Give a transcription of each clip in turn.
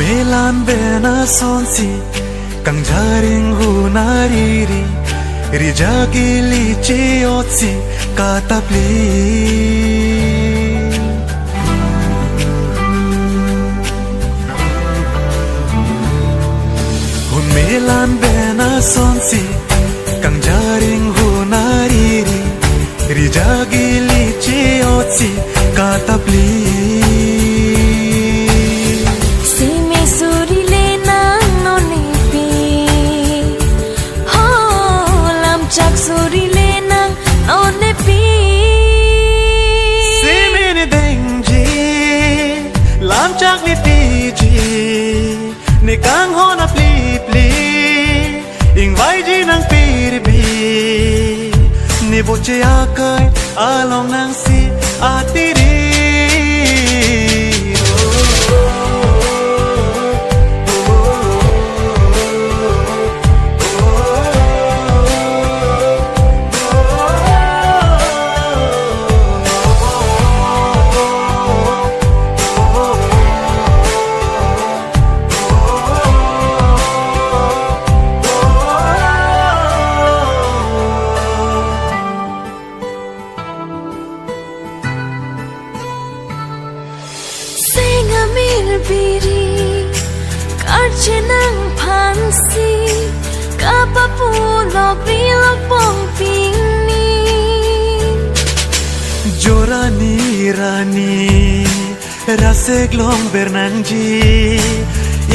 Melan bena sonsi kang jaring hunariri rijagili ciotsi katapli hun melan bena sonsi kang jaring hunariri rijagili ciotsi katapli ni kang hona pli pli ing vai ji nang pir bi ni boche akai along nang si atiri biri karchenang phansi kapapu lokri lokpong pingni jorani rani rasek long bernanji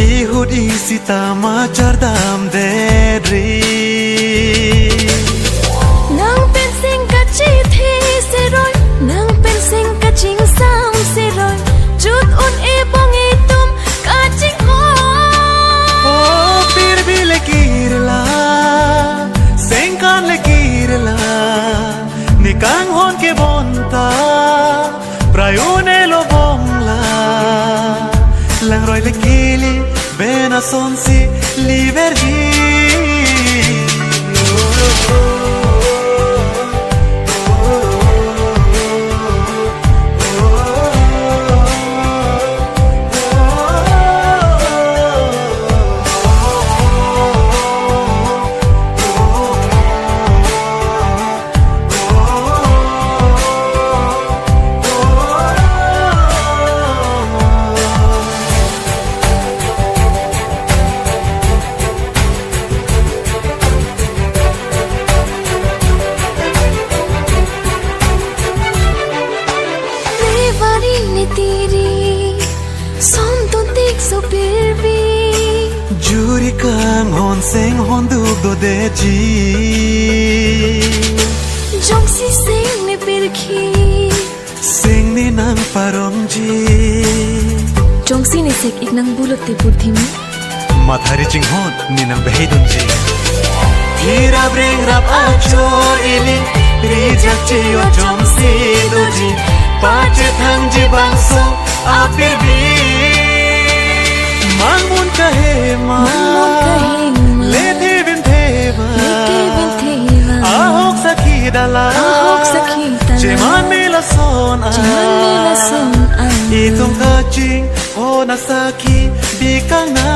ihudi sita macardam dedri nang pensing kachi the seroi nang pensing kaching sam seroi jut un e bong e tum kaching ho oh pir bi le kirla sengkan le kirla nikang hon ke bonta prayune lo bongla lang roi le kili bena sonsi libergi juri kang hon seng hon duk do de ji jong si sing ne pirkhi sing ni nang parong ji jong si ne sek ik nang bulot te purthim mathari ching hon ni nang behai dun ji thira breng rap achor ili rijak chi o jong si do ji pache thang ji bang so apir bi Mangun kahe ma le the bin theva ahok sakhi dala jeman mila son itum kaching ona sakhi bikang na